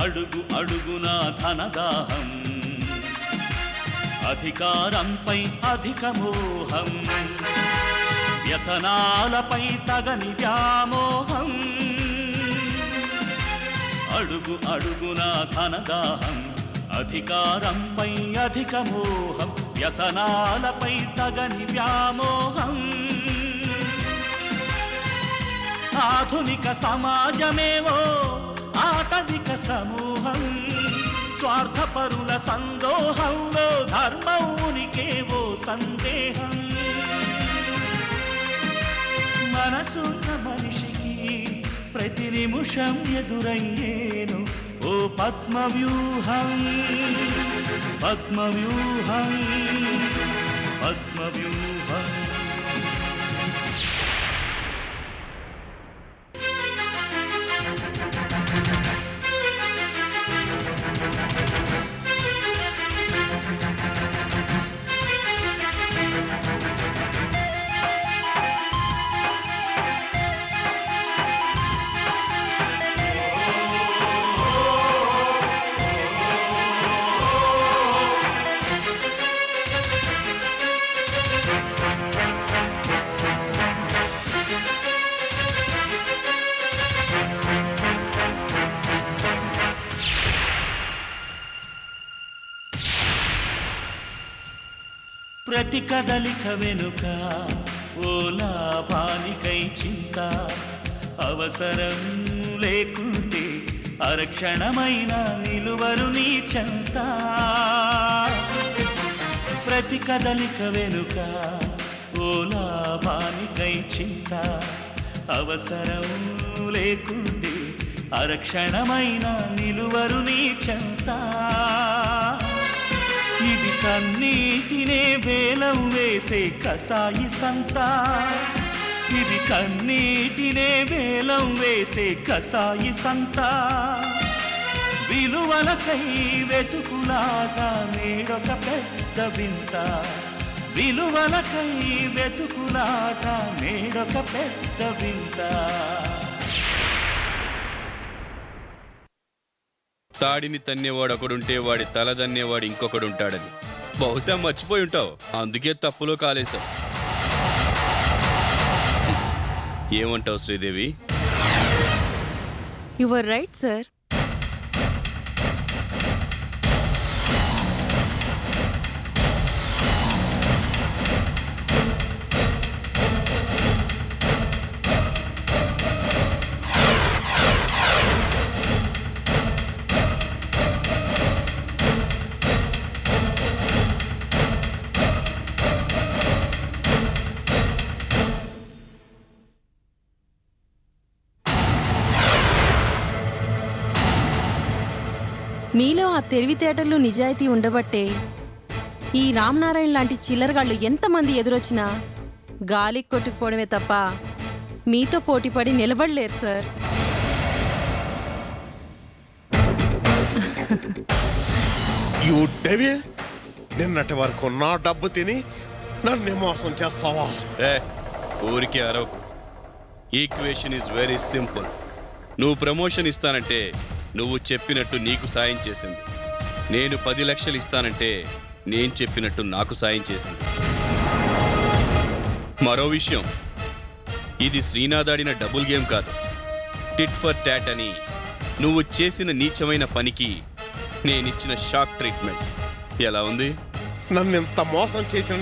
అడుగు అడుగున ధనదాహం, అధికారంపై అధిక మోహం, వ్యసనాలపై తగని వ్యామోహం. అడుగు అడుగున ధనదాహం, అధికారంపై అధిక మోహం, వ్యసనాలపై తగని వ్యామోహం. ఆధునిక సమాజమేవో ఆటవిక సమూహం, స్వార్థపరుల సందోహంలో ధర్మం ఉనికేవో సందేహం. మనసున్న మనిషికి ప్రతి నిమిషం ఎదురయ్యేను ఓ పద్మవ్యూహం, పద్మవ్యూహం, పద్మవ్యూహం. ప్రతి కదలిక వెనుక ఓ లాభానికై చింత, అవసరం లేకుంటే అరక్షణమైన నిలువరు నీ చెంత. ప్రతి కదలిక వెనుక ఓ లాభానికై చింత, అవసరం లేకుంటే అరక్షణమైన నిలువరు నీ చెంత. ఇది కన్నీటినే వేలం వేసే కసాయి సంత, ఇది కన్నీటినే వేలం వేసే కసాయి సంత. విలువలకై వెతుకులాగా నేడొక పెద్ద వింత, విలువలకై వెతుకులాగా నేడొక పెద్ద వింత. తాడిని తన్నేవాడు ఒకడుంటే వాడి తల తన్నేవాడు ఇంకొకడుంటాడని బహుశా మర్చిపోయి ఉంటావు, అందుకే తప్పులో కాలేశావు. ఏమంటావు Sridevi? You are right sir. మీలో ఆ తెలివితేటలు నిజాయితీ ఉండబట్టే ఈ రామ్నారాయణ లాంటి చిల్లరగాళ్ళు ఎంతమంది ఎదురొచ్చినా గాలికి కొట్టుకుపోవడమే తప్ప మీతో పోటీపడి నిలబడలేరు సార్. యూ డెవిల్, నిన్నటి వరకు నా డబ్బు తిని నన్ను మోసం చేస్తావా? ఊరికే అరవకు. Equation is very simple. నువ్వు ప్రమోషన్ ఇస్తానంటే నువ్వు చెప్పినట్టు నీకు సాయం చేసింది, నేను 10 లక్షలు ఇస్తానంటే నేను చెప్పినట్టు నాకు సాయం చేసింది. మరో విషయం, ఇది శ్రీనాథ్ ఆడిన డబుల్ గేమ్ కాదు, టిట్ ఫర్ టాట్ అని నువ్వు చేసిన నీచమైన పనికి నేనిచ్చిన షాక్ ట్రీట్మెంట్. ఎలా ఉంది? నన్ను ఇంత మోసం చేసిన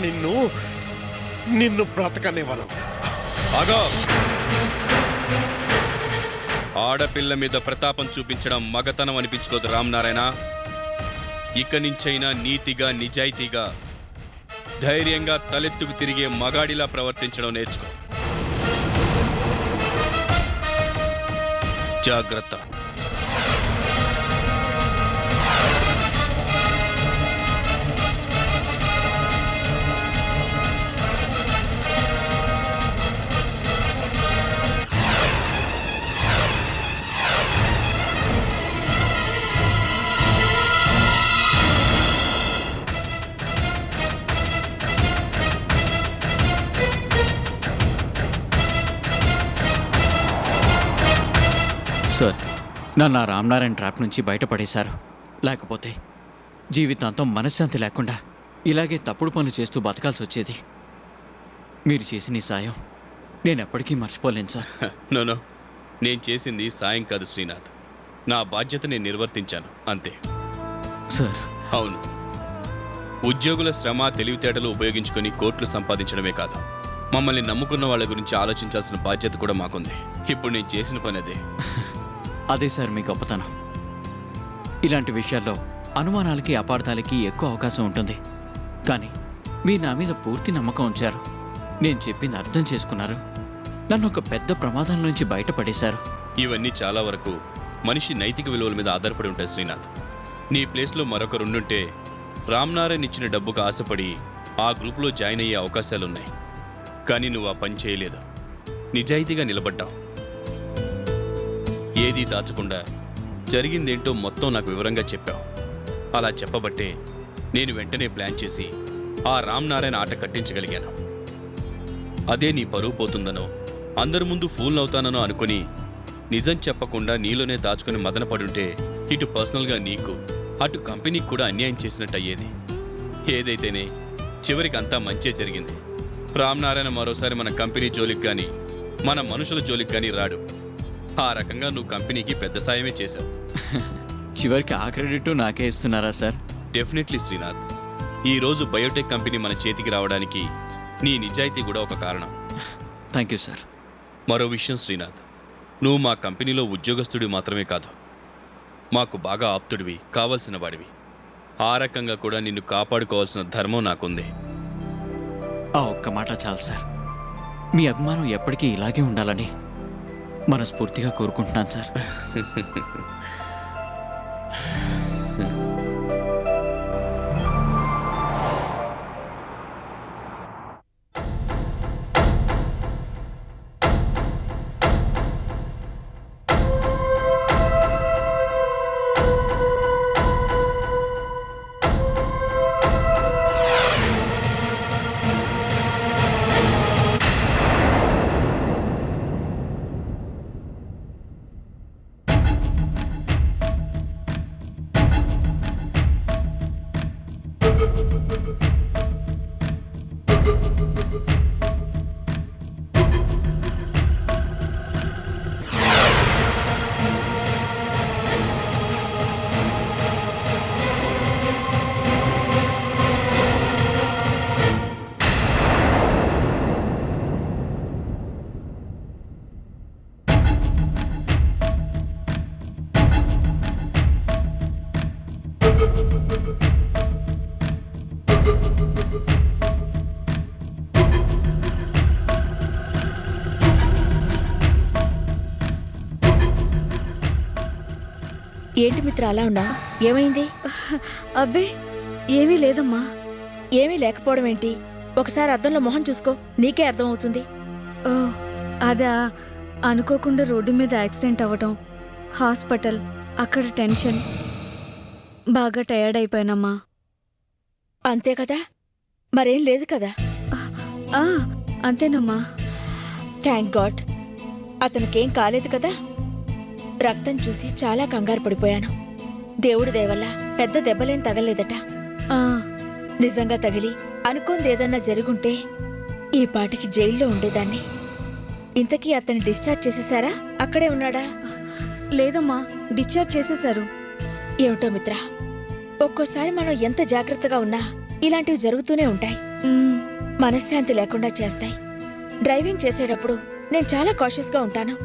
నిన్ను బ్రతకనివ్వను. ఆగా! ఆడపిల్ల మీద ప్రతాపం చూపించడం మగతనం అనిపించుకోదు రామ్నారాయణ. ఇక నుంచైనా నీతిగా నిజాయితీగా ధైర్యంగా తలెత్తుకు తిరిగే మగాడిలా ప్రవర్తించడం నేర్చుకో. జాగ్రత్త. సార్, నన్ను ఆ రామ్నారాయణ ట్రాప్ నుంచి బయటపడేశారు. లేకపోతే జీవితాంతం మనశ్శాంతి లేకుండా ఇలాగే తప్పుడు పనులు చేస్తూ బతకాల్సి వచ్చేది. మీరు చేసిన ఈ సాయం నేను ఎప్పటికీ మర్చిపోలేను సార్. నో నేను చేసింది సాయం కాదు శ్రీనాథ్. నా బాధ్యత నేను నిర్వర్తించాను అంతే. సార్, అవును, ఉద్యోగుల శ్రమ తెలివితేటలు ఉపయోగించుకొని కోట్లు సంపాదించడమే కాదు, మమ్మల్ని నమ్ముకున్న వాళ్ళ గురించి ఆలోచించాల్సిన బాధ్యత కూడా మాకుంది. ఇప్పుడు నేను చేసిన పని అదే. అదే సార్ మీ గొప్పతనం. ఇలాంటి విషయాల్లో అనుమానాలకి అపార్థాలకి ఎక్కువ అవకాశం ఉంటుంది. కానీ మీరు నా మీద పూర్తి నమ్మకం ఉంచారు. నేను చెప్పింది అర్థం చేసుకున్నారు. నన్ను ఒక పెద్ద ప్రమాదం నుంచి బయటపడేశారు. ఇవన్నీ చాలా వరకు మనిషి నైతిక విలువల మీద ఆధారపడి ఉంటాయి శ్రీనాథ్. నీ ప్లేస్లో మరొకరుండుంటే రామ్నారాయణ్ ఇచ్చిన డబ్బుకు ఆశపడి ఆ గ్రూప్లో జాయిన్ అయ్యే అవకాశాలున్నాయి. కానీ నువ్వు ఆ పని చేయలేదు. నిజాయితీగా నిలబడ్డావు. ఏదీ దాచకుండా జరిగిందేంటో మొత్తం నాకు వివరంగా చెప్పావు. అలా చెప్పబట్టే నేను వెంటనే ప్లాన్ చేసి ఆ రామ్నారాయణ ఆట కట్టించగలిగాను. అదే నీ పరువు పోతుందనో అందరి ముందు ఫూల్ అవుతానో అనుకుని నిజం చెప్పకుండా నీలోనే దాచుకుని మదనపడుంటే ఇటు పర్సనల్గా నీకు అటు కంపెనీకి కూడా అన్యాయం చేసినట్టు అయ్యేది. ఏదైతేనే చివరికి అంతా మంచే జరిగింది. రామ్నారాయణ మరోసారి మన కంపెనీ జోలికి కానీ మన మనుషుల జోలికి కానీ రాడు. ఆ రకంగా నువ్వు కంపెనీకి పెద్ద సాయమే చేశావు. చివరికి ఆ క్రెడిట్ నాకే ఇస్తున్నారా సార్? డెఫినెట్లీ శ్రీనాథ్. ఈరోజు బయోటెక్ కంపెనీ మన చేతికి రావడానికి నీ నిజాయితీ కూడా ఒక కారణం. Thank you sir. మరో విషయం శ్రీనాథ్, నువ్వు మా కంపెనీలో ఉద్యోగస్తుడివి మాత్రమే కాదు, మాకు బాగా ఆప్తుడివి, కావాల్సిన వాడివి. ఆ రకంగా కూడా నిన్ను కాపాడుకోవాల్సిన ధర్మం నాకుంది. ఆ ఒక్క మాట చాలు సార్. మీ అభిమానం ఎప్పటికీ ఇలాగే ఉండాలని మనస్ఫూర్తిగా కోరుకుంటున్నాను సార్. ఏంటి మిత్ర అలా ఉన్నా? ఏమైంది? అబ్బే ఏమీ లేదమ్మా. ఏమీ లేకపోవడం ఏంటి? ఒకసారి అద్దంలో మొహం చూసుకో, నీకే అర్థమవుతుంది. ఓ అదా, అనుకోకుండా రోడ్డు మీద యాక్సిడెంట్ అవ్వటం, హాస్పిటల్, అక్కడ టెన్షన్, బాగా టయర్డ్ అయిపోయానమ్మా. అంతే కదా, మరేం లేదు కదా? ఆ, అంతేనమ్మా. థ్యాంక్ గాడ్, అతనికేం కాలేదు కదా? రక్తం చూసి చాలా కంగారు పడిపోయాను. దేవుడి దయవల్ల పెద్ద దెబ్బలేం తగలేదట. ఆ, నిజంగా తగిలి అనుకోంది ఏదన్నా జరుగుంటే ఈ పాటికి జైల్లో ఉండేదాన్ని. ఇంతకీ అతన్ని డిశ్చార్జ్ చేసేశారా? అక్కడే ఉన్నాడా? లేదమ్మా, డిశ్చార్జ్ చేసేశారు. ఏమిటో మిత్ర, ఒక్కోసారి మనం ఎంత జాగ్రత్తగా ఉన్నా ఇలాంటివి జరుగుతూనే ఉంటాయి. ఉమ్, మనశ్శాంతి లేకుండా చేస్తాయి. డ్రైవింగ్ చేసేటప్పుడు నేను చాలా కాషియస్గా ఉంటాను.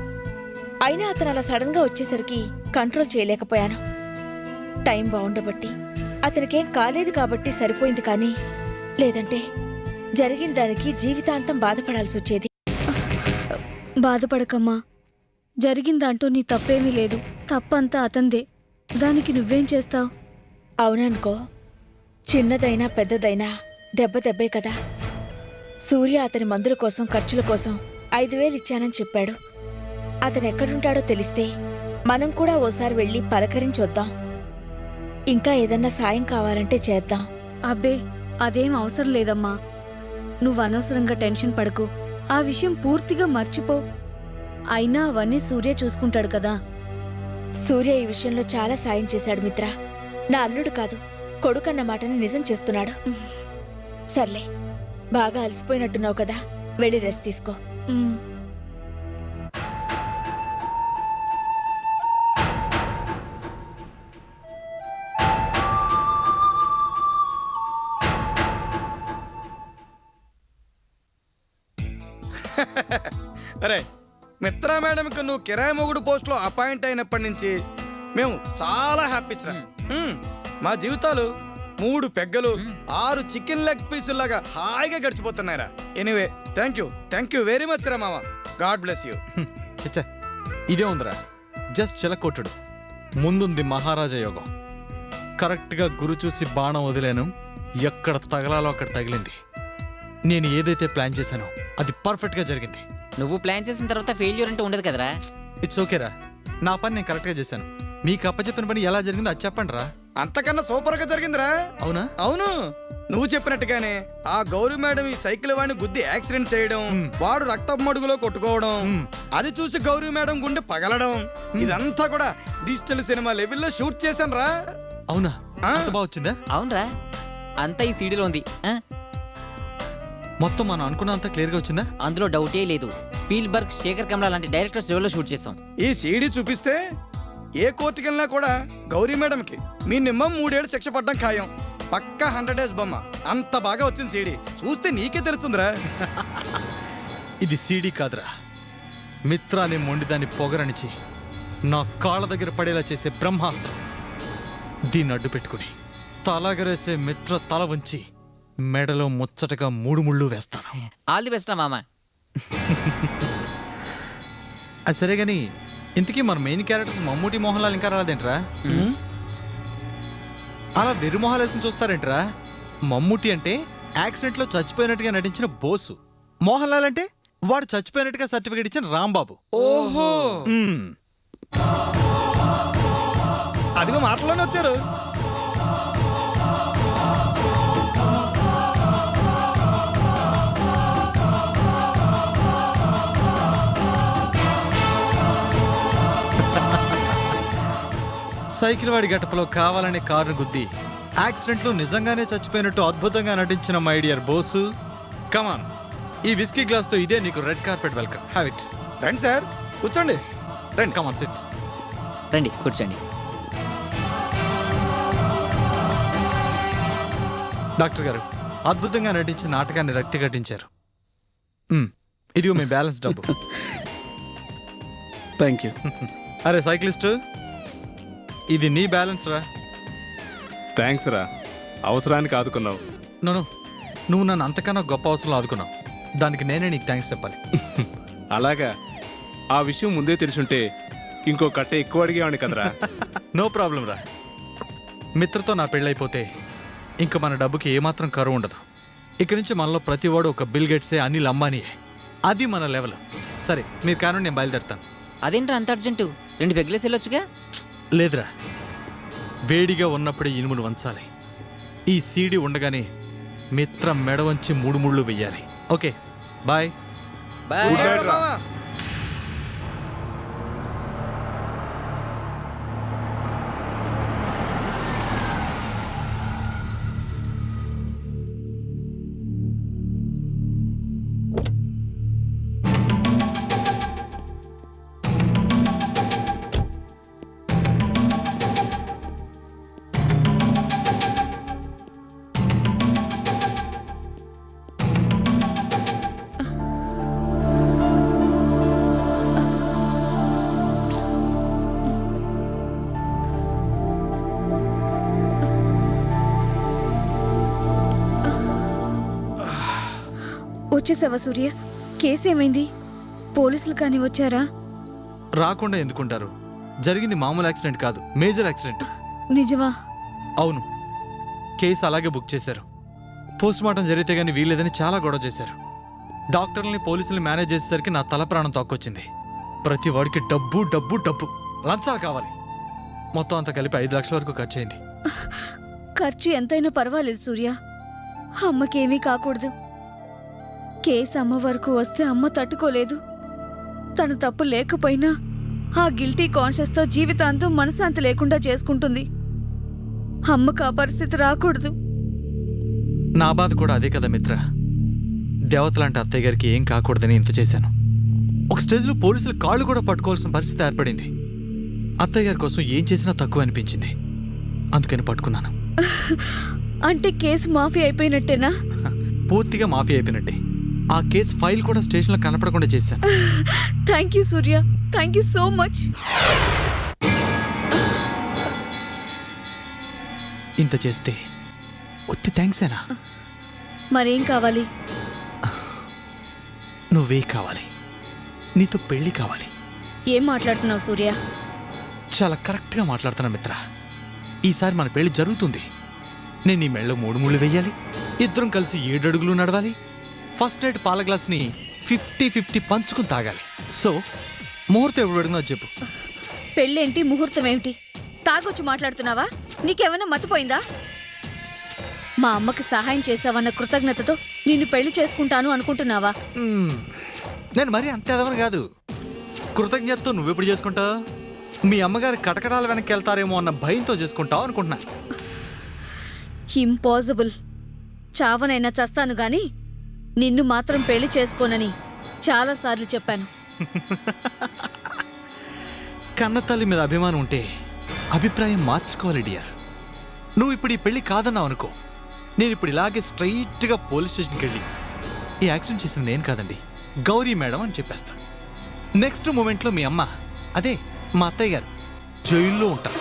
అయినా అతను అలా సడన్ గా వచ్చేసరికి కంట్రోల్ చేయలేకపోయాను. టైం బాగుండబట్టి అతనికేం కాలేదు కాబట్టి సరిపోయింది, కానీ లేదంటే జరిగిన దానికి జీవితాంతం బాధపడాల్సి వచ్చేది. బాధపడకమ్మా. జరిగిందంటూ నీ తప్పేమీ లేదు. తప్పంతా అతందే. దానికి నువ్వేం చేస్తావు? అవుననుకో, చిన్నదైనా పెద్దదైనా దెబ్బ దెబ్బే కదా. సూర్య అతని మందుల కోసం ఖర్చుల కోసం 5,000 ఇచ్చానని చెప్పాడు. అతను ఎక్కడుంటాడో తెలిస్తే మనం కూడా ఓసారి వెళ్ళి పలకరించొద్దాం. ఇంకా ఏదన్నా సాయం కావాలంటే చేద్దాం. అబ్బే అదేం అవసరం లేదమ్మా. నువ్వు అనవసరంగా టెన్షన్ పడకు. ఆ విషయం పూర్తిగా మర్చిపో. అయినా అవన్నీ సూర్య చూసుకుంటాడు కదా. సూర్య ఈ విషయంలో చాలా సాయం చేశాడు మిత్ర. నా అల్లుడు కాదు, కొడుకన్న మాటని నిజం చేస్తున్నాడు. సర్లే, బాగా అలసిపోయినట్టున్నావు కదా, వెళ్ళి రెస్ట్ తీసుకో. ఉమ్. అరే మిత్రా మేడంకి నువ్వు కిరాయి మొగుడు పోస్ట్లో అపాయింట్ అయినప్పటి నుంచి మేము చాలా హ్యాపీ సార్. మా జీవితాలు 3 పెగ్గలు 6 చికెన్ లెగ్ పీసులాగా హాయిగా గడిచిపోతున్నాయిరా. Anyway thank you very much రా మామ. God bless you. చచ్చా ఇదే ఉందిరా, జస్ట్ చిలకొట్టుడు. ముందుంది మహారాజా యోగం. కరెక్ట్గా గురు చూసి బాణం వదిలేను, ఎక్కడ తగలాలో అక్కడ తగిలింది. నేను ఏదైతే ప్లాన్ చేశానో అది పర్ఫెక్ట్గా జరిగింది. నువ్వు ప్లాన్ చేసిన తర్వాత ఫెయిల్యూర్ అంటూ ఉండదు కదరా. ఇట్స్ ఓకేరా, నా పని నేను కరెక్ట్గా చేశాను. మీకు అప్పచెప్పిన పని ఎలా జరిగిందో అది చెప్పండి రా. అంతకన్నా సూపర్ గా జరిగిందిరా. అవునా? అవును, నువ్వు చెప్పినట్టుగానే ఆ గౌరీ మేడం ఈ సైకిల్ వాడిని గుద్ది యాక్సిడెంట్ చేయడం, వాడు రక్తపు మడుగులో కొట్టుకోవడం, అది చూసి గౌరీ మేడం గుండె పగలడం, ఇదంతా కూడా డిజిటల్ సినిమా లెవెల్లో షూట్ చేశాను రా. అవునా? అంత బాగా వచ్చిందా? అవునరా, అంతా ఈ సీడీలో ఉంది. మొత్తం మనం అనుకున్నంత క్లియర్గా వచ్చిందా? అందులో డౌటే లేదు. స్పీల్బర్గ్, శేఖర్ కమలా లాంటి డైరెక్టర్స్ లెవెల్లో షూట్ చేసాం. ఈ సీడీ చూపిస్తే ఏ కోర్టుకి వెళ్ళినా కూడా గౌరీ మేడంకి మినిమం 3 ఏళ్ళు శిక్ష పడ్డం ఖాయం. పక్కా 100 డేస్ బొమ్మ. అంత బాగా వచ్చింది సీడీ. చూస్తే నీకే తెలుస్తుందిరా. ఇది సీడీ కాదురా, మిత్రాన్ని మొండిదాన్ని పొగరనిచి నా కాళ్ళ దగ్గర పడేలా చేసే బ్రహ్మాస్త్రం. దీన్ని అడ్డు పెట్టుకుని తలగరేసే మిత్ర తల వంచి మెడలో ముచ్చటగా 3 ముళ్ళు వేస్తాను. ఆల్ ది బెస్ట్ రా మామ. అది సరే గాని, ఇంతకీ మన మెయిన్ క్యారెక్టర్స్ మమ్మూటి మోహన్ లాల్ ఇంకా రాలేదేంట్రా? అలా వెర్రి మొహాలేసిన చూస్తారేంట్రా? మమ్మూటి అంటే యాక్సిడెంట్లో చచ్చిపోయినట్టుగా నటించిన బోసు, మోహన్ లాల్ అంటే వాడు చచ్చిపోయినట్టుగా సర్టిఫికేట్ ఇచ్చిన రాంబాబు. ఓహో, అదిగో మాటలోనే వచ్చారు. సైకిల్ వాడి గటపలో కావాలనే కారును గుద్ది యాక్సిడెంట్లో నిజంగానే చచ్చిపోయినట్టు అద్భుతంగా నటించిన మై డియర్ బోసు, కమాన్, ఈ విస్కీ గ్లాస్తో ఇదే నీకు red carpet welcome. Have it. రండి సార్, కూర్చోండి. రండి. Come on sit. రండి కూర్చోండి. డాక్టర్ గారు, అద్భుతంగా నటించిన నాటకాన్ని రక్తి కట్టించారు. ఇదిగో మీ బ్యాలెన్స్ డబ్బు. Thank you. అరే సైక్లిస్టు, ఇది నీ బ్యాలెన్స్ రా. థ్యాంక్స్ రా, అవసరానికి ఆదుకున్నావు. నో, నువ్వు నన్ను అంతకన్నా గొప్ప అవసరం ఆదుకున్నావు. దానికి నేనే నీకు థ్యాంక్స్ చెప్పాలి. అలాగా? ఆ విషయం ముందే తెలుసుంటే ఇంకో కట్ట ఎక్కువ అడిగేవాడిని కదరా. నో ప్రాబ్లం రా. మిత్రతో నా పెళ్ళైపోతే ఇంక మన డబ్బుకి ఏమాత్రం కరువు ఉండదు. ఇక్కడి నుంచి మనలో ప్రతివాడు ఒక బిల్ గేట్సే, అనిల్ అంబానీయే. అది మన లెవెల్. సరే మీరు కానీ నేను బయలుదేరుతాను. అదేంట్రా అంత అర్జెంటు? 2 పెగ్గులేసి వెళ్ళొచ్చుగా. లేదురా, వేడిగా ఉన్నప్పుడే ఇనుమును వంచాలి. ఈ సీడీ ఉండగానే మిత్ర మెడ వంచి 3 ముళ్ళు వెయ్యాలి. Okay, bye. Bye. Good night రా. వచ్చేసావా సూర్య? కేసు ఏమైంది? పోలీసులు కానీ వచ్చారా? రాకుండా ఎందుకుంటారు? జరిగింది మామూలు యాక్సిడెంట్ కాదు, మేజర్ యాక్సిడెంట్. నిజమా? అవును, కేసు అలాగే బుక్ చేశారు. పోస్ట్ మార్టం జరిగితే గానీ వీల్లేదని చాలా గొడవ చేశారు. డాక్టర్లని పోలీసుల్ని మేనేజ్ చేసేసరికి నా తల ప్రాణం తొక్కొచ్చింది. ప్రతి వాడికి డబ్బు డబ్బు డబ్బు, లంచాలు కావాలి. మొత్తం అంతా కలిపి 5 లక్షల వరకు ఖర్చు అయింది. ఖర్చు ఎంతైనా పర్వాలేదు సూర్య, అమ్మకేమీ కాకూడదు. కేసు అమ్మ వరకు వస్తే అమ్మ తట్టుకోలేదు. తన తప్పు లేకపోయినా ఆ గిల్టీ కాన్షియస్తో జీవితాంతం మనశ్శాంతి లేకుండా చేసుకుంటుంది. అమ్మకు ఆ పరిస్థితి రాకూడదు. నా బాధ కూడా అదే కదా మిత్ర. దేవతలాంటి అత్తయ్య గారికి ఏం కాకూడదని ఇంత చేశాను. ఒక స్టేజ్లో పోలీసులు కాళ్ళు కూడా పట్టుకోవాల్సిన పరిస్థితి ఏర్పడింది. అత్తయ్య గారి కోసం ఏం చేసినా తక్కువ అనిపించింది. అందుకని పట్టుకున్నాను. అంటే కేసు మాఫీ అయిపోయినట్టేనా? పూర్తిగా మాఫీ అయిపోయినట్టే. ఆ కేసు ఫైల్ కూడా స్టేషన్లో కనపడకుండా చేశాను. Thank you Surya, thank you so much. ఇంత చేస్తే ఒత్తి థ్యాంక్సేనా? మరేం కావాలి? నువ్వే కావాలి. నీతో పెళ్లి కావాలి. ఏం మాట్లాడుతున్నావు సూర్య? చాలా కరెక్ట్గా మాట్లాడుతున్నా మిత్ర. ఈసారి మన పెళ్లి జరుగుతుంది. నేను ఈ మెళ్ళలో 3 ముళ్ళు వెయ్యాలి. ఇద్దరం కలిసి 7 అడుగులు నడవాలి. ఫస్ట్ నైట్ పాల గ్లాస్ని 50-50 పంచుకుని తాగాలి. సో ముహూర్తం ఎప్పుడు అడుగునా చెప్పు. పెళ్ళేంటి, ముహూర్తం ఏమిటి? తాగొచ్చి మాట్లాడుతున్నావా? నీకేమైనా మతిపోయిందా? మా అమ్మకి సహాయం చేసావన్న కృతజ్ఞతతో నిన్ను పెళ్లి చేసుకుంటాను అనుకుంటున్నావా? నేను మరీ అంతే ఎదవను కాదు. కృతజ్ఞతతో నువ్వెప్పుడు చేసుకుంటావు? మీ అమ్మగారి కటకటాల వెనక్కి వెళ్తారేమో అన్న భయంతో చేసుకుంటావు అనుకుంటున్నా. ఇంపాసిబుల్. చావనైనా చస్తాను గాని నిన్ను మాత్రం పెళ్లి చేసుకోనని చాలాసార్లు చెప్పాను. కన్నతల్లి మీద అభిమానం ఉంటే అభిప్రాయం మార్చుకోవాలి డియర్. నువ్వు ఇప్పుడు ఈ పెళ్లి కాదన్నావు అనుకో, నేను ఇప్పుడు ఇలాగే స్ట్రైట్గా పోలీస్ స్టేషన్కి వెళ్ళి ఈ యాక్సిడెంట్ చేసింది నేను కాదండి, గౌరీ మేడం అని చెప్పేస్తా. నెక్స్ట్ మూమెంట్లో మీ అమ్మ, అదే మా అత్తయ్య గారు జైల్లో ఉంటారు.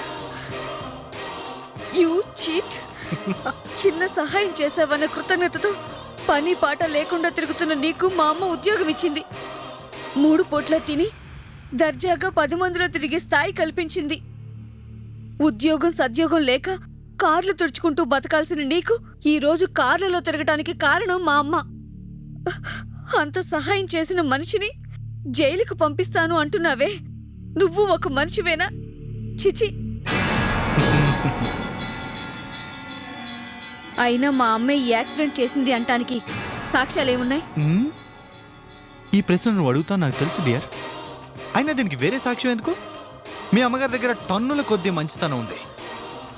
You cheat. చిన్న సహాయం చేసావన్న కృతజ్ఞతతో పని పాట లేకుండా తిరుగుతున్న నీకు మా అమ్మ ఉద్యోగం ఇచ్చింది. 3 పూట్ల తిని దర్జాగా 10 మందిలో తిరిగే స్థాయి కల్పించింది. ఉద్యోగం సద్యోగం లేక కార్లు తుడుచుకుంటూ బతకాల్సిన నీకు ఈ రోజు కార్లలో తిరగటానికి కారణం మా అమ్మ. అంత సహాయం చేసిన మనిషిని జైలుకు పంపిస్తాను అంటున్నావే, నువ్వు ఒక మనిషివేనా? చిచి. అయినా మా అమ్మే ఈ యాక్సిడెంట్ చేసింది అంటానికి సాక్ష్యాలేమున్నాయి? ఈ ప్రశ్న నువ్వు అడుగుతావు నాకు తెలుసు డియర్. అయినా దీనికి వేరే సాక్ష్యం ఎందుకు? మీ అమ్మగారి దగ్గర టన్నుల కొద్దీ మంచితనం ఉంది.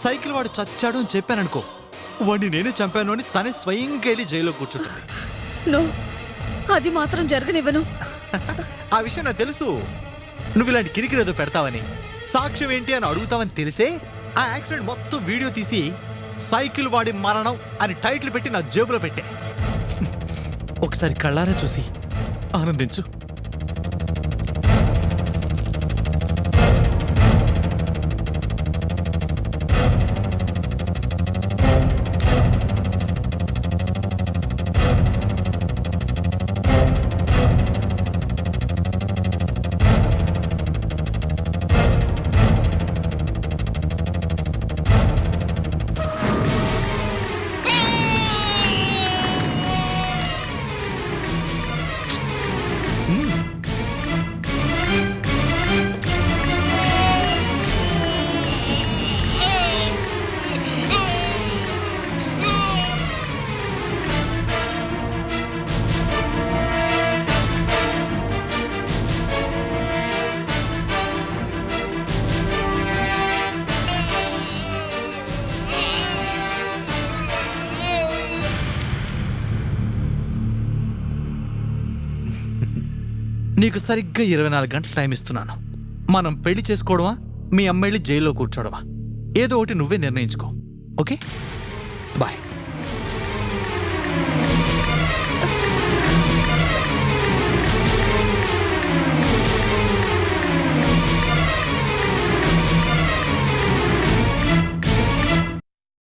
సైకిల్ వాడు చచ్చాడు అని చెప్పాననుకో, వాడిని నేనే చంపాను అని తనే స్వయంగా వెళ్ళి జైల్లో కూర్చుంటుంది. నో, అది మాత్రం జరగనివ్వను. ఆ విషయం నాకు తెలుసు. నువ్వు ఇలాంటి కిరికిరేదో పెడతావని, సాక్ష్యం ఏంటి అని అడుగుతావని తెలిసే ఆ యాక్సిడెంట్ మొత్తం వీడియో తీసి సైకిల్ వాడి మరణం అని టైటిల్ పెట్టి నా జేబులో పెట్టే. ఒకసారి కళ్ళారా చూసి ఆనందించు. నీకు సరిగ్గా 24 గంటల టైం ఇస్తున్నాను. మనం పెళ్లి చేసుకోవడమా, మీ అమ్మాయిని జైల్లో కూర్చోవడమా, ఏదో ఒకటి నువ్వే నిర్ణయించుకో. Okay, bye.